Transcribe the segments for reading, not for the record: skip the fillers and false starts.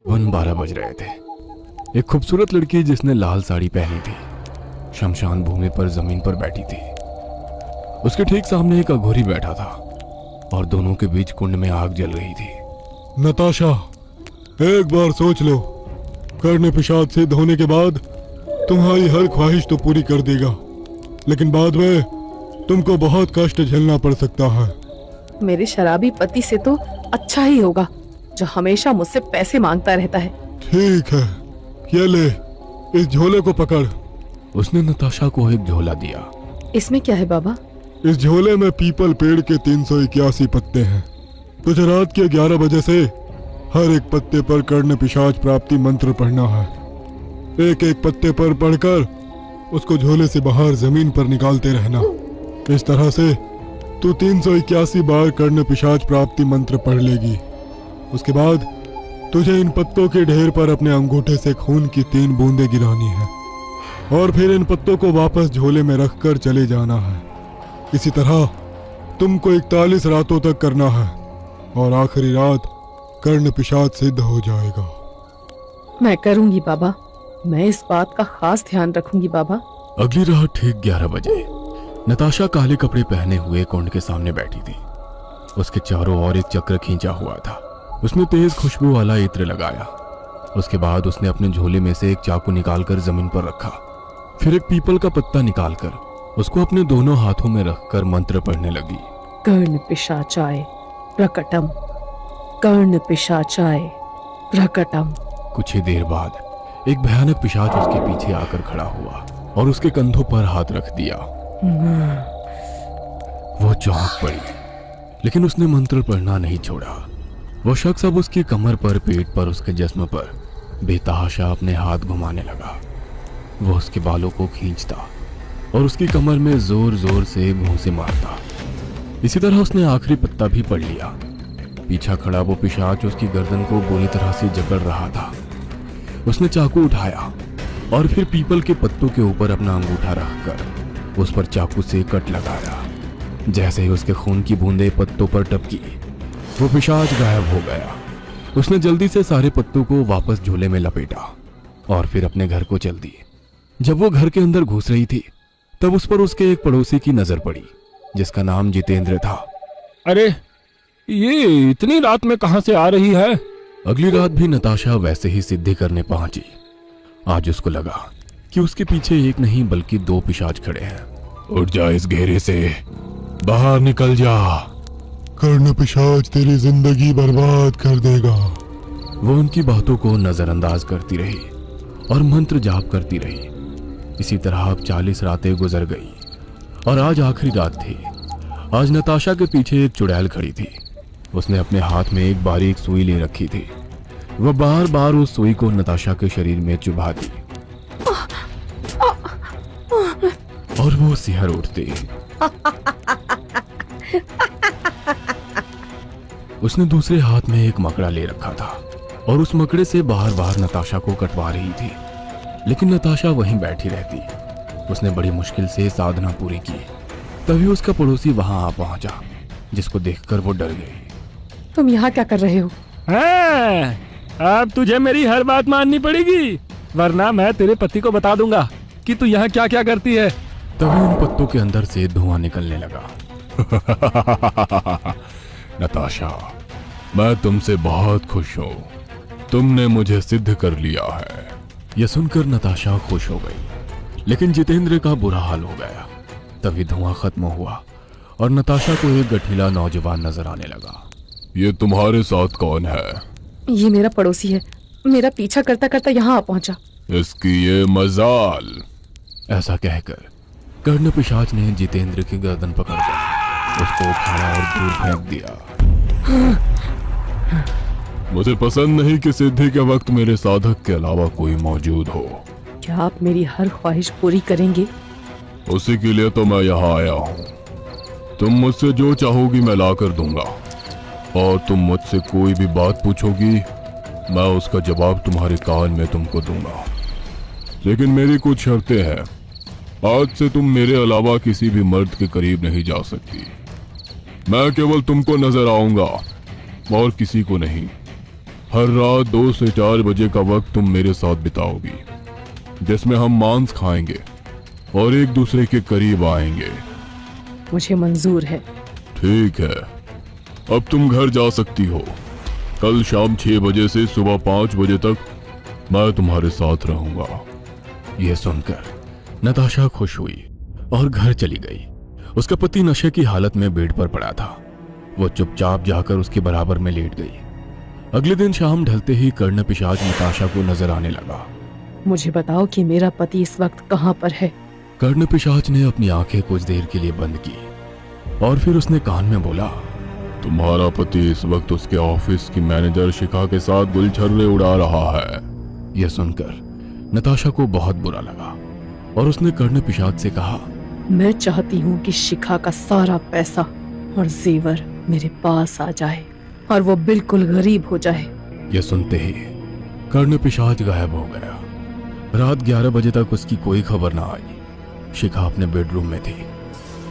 12 बज रहे थे। एक खूबसूरत लड़की जिसने लाल साड़ी पहनी थी शमशान भूमि पर जमीन पर बैठी थी। उसके ठीक सामने एक अघोरी बैठा था और दोनों के बीच कुंड में आग जल रही थी। नताशा, एक बार सोच लो, कर्ण पिशाच सिद्ध होने के बाद तुम्हारी हर ख्वाहिश तो पूरी कर देगा, लेकिन बाद में तुमको बहुत कष्ट झेलना पड़ सकता है। मेरे शराबी पति से तो अच्छा ही होगा जो हमेशा मुझसे पैसे मांगता रहता है। ठीक है, ये ले, इस झोले को पकड़। उसने नताशा को एक झोला दिया। इसमें क्या है बाबा? इस झोले में पीपल पेड़ के 381 पत्ते हैं। तुझे रात के 11 बजे से हर एक पत्ते पर कर्ण पिशाच प्राप्ति मंत्र पढ़ना है। एक एक पत्ते पर पढ़कर उसको झोले से बाहर जमीन पर निकालते रहना। इस तरह से तू 381 बार कर्ण पिशाच प्राप्ति मंत्र पढ़ लेगी। उसके बाद तुझे इन पत्तों के ढेर पर अपने अंगूठे से खून की 3 बूंदें गिरानी है और फिर इन पत्तों को वापस झोले में रखकर चले जाना है। इसी तरह तुमको 41 रातों तक करना है और आखिरी रात कर्ण पिशाच सिद्ध हो जाएगा। मैं करूंगी बाबा, मैं इस बात का खास ध्यान रखूंगी बाबा। अगली रात ठीक 11 बजे नताशा काले कपड़े पहने हुए कुंड के सामने बैठी थी। उसके चारों ओर एक चक्र खींचा हुआ था। उसने तेज खुशबू वाला इत्र लगाया। उसके बाद उसने अपने झोले में से एक चाकू निकालकर जमीन पर रखा। फिर एक पीपल का पत्ता निकालकर उसको अपने दोनों हाथों में रखकर मंत्र पढ़ने लगी। कर्ण पिशाचाय प्रकटम, कर्ण पिशाचाय प्रकटम। कुछ ही देर बाद एक भयानक पिशाच उसके पीछे आकर खड़ा हुआ और उसके कंधों पर हाथ रख दिया। वो चौंक पड़ी, लेकिन उसने मंत्र पढ़ना नहीं छोड़ा। वो शख्स अब उसकी कमर पर, पेट पर, उसके जिस्म पर बेतहाशा अपने हाथ घुमाने लगा। वो उसके बालों को खींचता और उसकी कमर में जोर जोर से घूंसे मारता। इसी तरह उसने आखिरी पत्ता भी पढ़ लिया। पीछा खड़ा वो पिशाच उसकी गर्दन को बुरी तरह से जकड़ रहा था। उसने चाकू उठाया और फिर पीपल के पत्तों के ऊपर अपना अंगूठा रखकर उस पर चाकू से कट लगाया। जैसे ही उसके खून की बूंदें पत्तों पर टपकी, वो पिशाच गायब हो गया। उसने जल्दी से सारे पत्तों को वापस झोले में लपेटा और फिर अपने घर को चल दी। जब वो घर के अंदर घुस रही थी तब उस पर उसके एक पड़ोसी की नजर पड़ी जिसका नाम जितेंद्र था। अरे, ये इतनी रात में कहां से आ रही है? अगली रात भी नताशा वैसे ही सिद्धि करने पहुंची। आज उसको लगा कि उसके पीछे एक नहीं बल्कि 2 पिशाच खड़े हैं। उठ जा, इस घेरे से बाहर निकल जा, कर्ण पिशाच तेरी जिंदगी बर्बाद कर देगा। वो उनकी बातों को नजरअंदाज करती रही और मंत्र जाप करती रही। इसी तरह अब 40 रातें गुजर गई और आज आखिरी रात थी। आज नताशा के पीछे एक चुड़ैल खड़ी थी। उसने अपने हाथ में एक बारीक सुई ले रखी थी। वह बार बार उस सुई को नताशा के शरीर में चुभाती और वो सिहर उठती। उसने दूसरे हाथ में एक मकड़ा ले रखा था और उस मकड़े से बार बार नताशा को कटवा रही थी, लेकिन नताशा वहीं बैठी रहती। उसने बड़ी मुश्किल से साधना पूरी की। तभी उसका पड़ोसी वहां आ पहुंचा, जिसको देखकर वो डर गई। तुम यहाँ क्या कर रहे हो? हाँ, अब तुझे मेरी हर बात माननी पड़ेगी, वरना मैं तेरे पति को बता दूंगा कि तू यहाँ क्या क्या करती है। तभी उन पत्तों के अंदर से धुआं निकलने लगा। नताशा, मैं तुमसे बहुत खुश हूँ। तुमने मुझे सिद्ध कर लिया है। यह सुनकर नताशा खुश हो गई, लेकिन जितेंद्र का बुरा हाल हो गया। तभी धुआं खत्म हुआ और नताशा को एक गठीला नौजवान नजर आने लगा। ये तुम्हारे साथ कौन है? ये मेरा पड़ोसी है। मेरा पीछा करता करता यहाँ आ पहुंचा। इसकी ये मजाल। ऐसा कहकर कर्ण पिशाच ने जितेंद्र की गर्दन पकड़कर उसको उठाया और दूर फेंक दिया। मुझे पसंद नहीं कि सिद्धि के वक्त मेरे साधक के अलावा कोई मौजूद हो। क्या आप मेरी हर ख्वाहिश पूरी करेंगे? उसी के लिए तो मैं यहाँ आया हूँ। तुम मुझसे जो चाहोगी मैं ला कर दूंगा, और तुम मुझसे कोई भी बात पूछोगी मैं उसका जवाब तुम्हारे कान में तुमको दूंगा। लेकिन मेरी कुछ शर्तें हैं। आज से तुम मेरे अलावा किसी भी मर्द के करीब नहीं जा सकती। मैं केवल तुमको नजर आऊंगा और किसी को नहीं। हर रात 2 से 4 बजे का वक्त तुम मेरे साथ बिताओगी, जिसमें हम मांस खाएंगे और एक दूसरे के करीब आएंगे। मुझे मंजूर है। ठीक है, अब तुम घर जा सकती हो। कल शाम 6 बजे से सुबह 5 बजे तक मैं तुम्हारे साथ रहूंगा। यह सुनकर नताशा खुश हुई और घर चली गई। उसका पति नशे की हालत में बेड पर पड़ा था। वो चुपचाप जाकर उसके बराबर में लेट गई। अगले दिन शाम ढलते ही कर्ण पिशाच नताशा को नजर आने लगा। मुझे बताओ कि मेरा पति इस वक्त कहाँ पर है। कर्ण पिशाच ने अपनी आंखें कुछ देर के लिए बंद की और फिर उसने कान में बोला, तुम्हारा पति इस वक्त उसके ऑफिस की मैनेजर शिखा के साथ गुलछर्रे उड़ा रहा है। यह सुनकर नताशा को बहुत बुरा लगा और उसने कर्ण पिशाच से कहा, मैं चाहती हूँ कि शिखा का सारा पैसा और जेवर मेरे पास आ जाए और वो बिल्कुल गरीब हो जाए। यह सुनते ही कर्ण पिशाच गायब हो गया। रात 11 बजे तक उसकी कोई खबर ना आई। शिखा अपने बेडरूम में थी।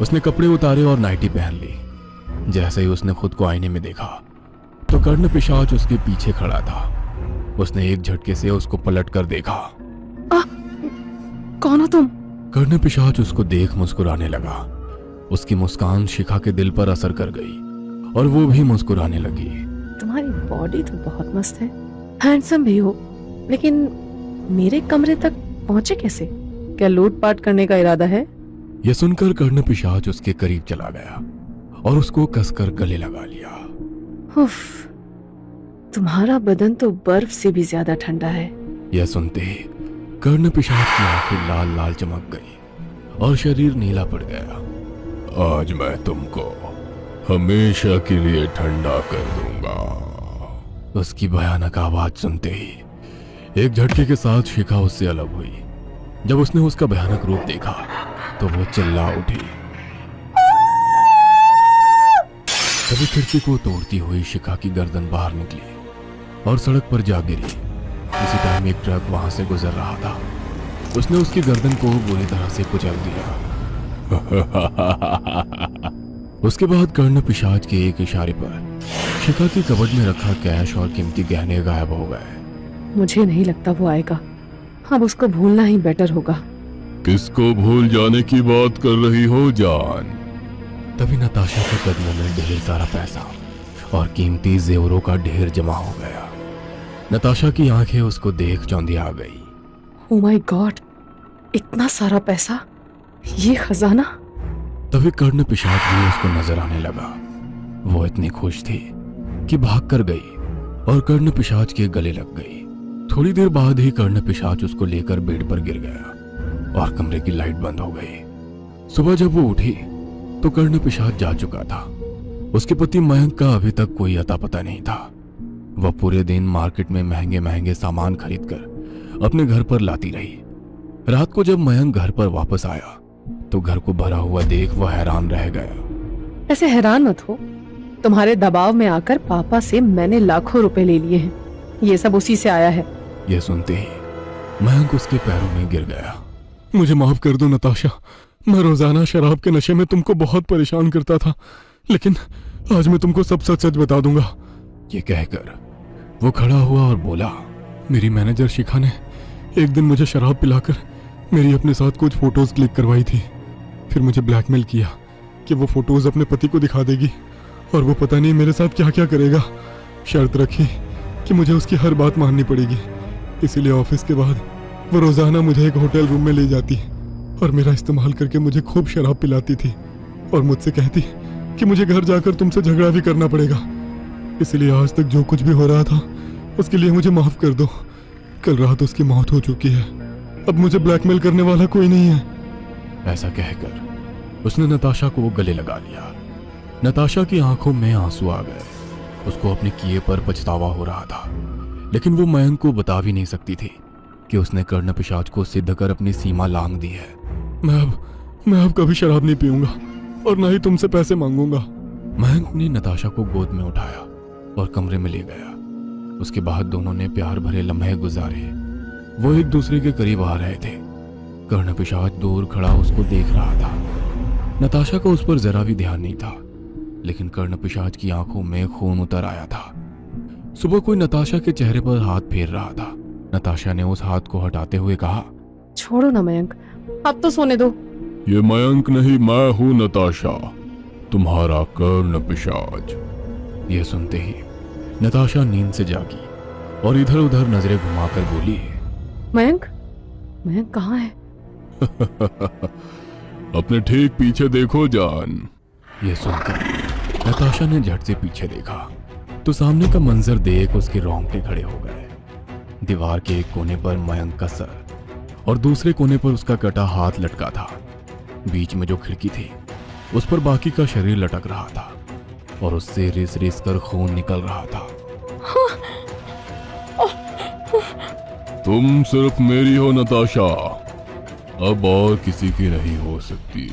उसने कपड़े उतारे और नाइटी पहन ली। जैसे ही उसने खुद को आईने में देखा तो कर्ण पिशाच उसके पीछे खड़ा था। उसने एक झटके से उसको पलट कर देखा। कौन हो तुम? कर्ण पिशाच उसको देख मुस्कुराने लगा। उसकी मुस्कान शिखा के दिल पर असर कर गई और वो भी मुस्कुराने लगी। तुम्हारी बॉडी तो बहुत मस्त है, हैंडसम भी हो, लेकिन मेरे कमरे तक पहुंचे कैसे? क्या लूटपाट करने का इरादा है? यह सुनकर कर्ण पिशाच उसके करीब चला गया और उसको कसकर गले लगा लिया। उफ, तुम्हारा बदन तो बर्फ से भी ज्यादा ठंडा है। यह सुनते ही कर्ण पिशाच की आंखें लाल लाल चमक गई और शरीर नीला पड़ गया। आज मैं तुमको हमेशा के लिए ठंडा कर दूंगा। उसकी भयानक आवाज सुनते ही एक झटके के साथ शिखा उससे अलग हुई। जब उसने उसका भयानक रूप देखा तो वो चिल्ला उठी। तभी खिड़की को तोड़ती हुई शिखा की गर्दन बाहर निकली और सड़क पर जा गिरी। इसी टाइम एक ट्रक वहां से गुजर रहा था। उसने उसकी गर्दन को बुरी तरह से कुचल दिया। उसके बाद कर्ण पिशाच के एक इशारे पर शिखा की कबर्ड में रखा कैश और कीमती गहने गायब हो गए। मुझे नहीं लगता वो आएगा। अब उसको भूलना ही बेटर होगा। किसको भूल जाने की बात कर रही हो जान? तभी नताशा के कदमों में ढेर सारा पैसा और कीमती जेवरों का ढेर जमा हो गया। नताशा की आंखें उसको देख चौंधिया गई। ओह माय गॉड, इतना सारा पैसा, ये खजाना। तभी कर्ण पिशाच भी उसको नजर आने लगा। वो इतनी खुश थी कि भाग कर गई और कर्ण पिशाच के गले लग गई। थोड़ी देर बाद ही कर्ण पिशाच उसको लेकर बेड पर गिर गया और कमरे की लाइट बंद हो गई। सुबह जब वो उठी तो कर्ण पिशाच जा चुका था। उसके पति मयंक का अभी तक कोई अता पता नहीं था। वह पूरे दिन मार्केट में महंगे महंगे सामान खरीदकर अपने घर पर लाती रही। रात को जब मयंक घर पर वापस आया तो घर को भरा हुआ देख वह हैरान रह गया। ऐसे हैरान मत हो, तुम्हारे दबाव में आकर पापा से मैंने लाखों रुपए ले लिए हैं। ये सब उसी से आया है। यह सुनते ही मयंक उसके पैरों में गिर गया। मुझे माफ कर दो नताशा, मैं रोजाना शराब के नशे में तुमको बहुत परेशान करता था, लेकिन आज मैं तुमको सब सच सच बता दूंगा। ये कहकर वो खड़ा हुआ और बोला, मेरी मैनेजर शिखा ने एक दिन मुझे शराब पिलाकर मेरी अपने साथ कुछ फोटोज क्लिक करवाई थी। फिर मुझे ब्लैकमेल किया कि वो फोटोज अपने पति को दिखा देगी और वो पता नहीं मेरे साथ क्या क्या करेगा। शर्त रखी कि मुझे उसकी हर बात माननी पड़ेगी। इसीलिए ऑफिस के बाद वो रोजाना मुझे एक होटल रूम में ले जाती और मेरा इस्तेमाल करके मुझे खूब शराब पिलाती थी और मुझसे कहती कि मुझे घर जाकर तुमसे झगड़ा भी करना पड़ेगा। इसलिए आज तक जो कुछ भी हो रहा था उसके लिए मुझे माफ कर दो। कल रात उसकी मौत हो चुकी है। अब मुझे ब्लैकमेल करने वाला कोई नहीं है। ऐसा कहकर उसने नताशा को गले लगा लिया। नताशा की आंखों में आंसू आ गए। उसको अपने किए पर पछतावा हो रहा था, लेकिन वो मयंक को बता भी नहीं सकती थी कि उसने कर्ण पिशाच को सिद्ध कर अपनी सीमा लांघ दी है। मैं अब कभी शराब नहीं पीऊंगा और ना ही तुमसे पैसे मांगूंगा। मयंक ने नताशा को गोद में उठाया और कमरे में ले गया। उसके बाद दोनों ने प्यार भरे लम्हे गुजारे। वो एक दूसरे के करीब आ रहे थे। कर्ण पिशाच दूर खड़ा उसको देख रहा था। नताशा का उस पर जरा भी ध्यान नहीं था, लेकिन कर्ण पिशाच की आंखों में खून उतर आया था। सुबह कोई नताशा के चेहरे पर हाथ फेर रहा था। नताशा ने उस हाथ को हटाते हुए कहा, छोड़ो ना मयंक, अब तो सोने दो। ये मयंक नहीं, मैं हूं नताशा, तुम्हारा कर्ण पिशाच। यह सुनते ही नताशा नींद से जागी और इधर उधर नजरें घुमाकर बोली, मयंक, मयंक कहाँ है? अपने ठीक पीछे देखो जान। यह सुनकर नताशा ने झट से पीछे देखा तो सामने का मंजर देख उसके रोंगटे खड़े हो गए। दीवार के एक कोने पर मयंक का सर और दूसरे कोने पर उसका कटा हाथ लटका था। बीच में जो खिड़की थी उस पर बाकी का शरीर लटक रहा था और उससे रिस रिस कर खून निकल रहा था। तुम सिर्फ मेरी हो नताशा, अब और किसी की नहीं हो सकती।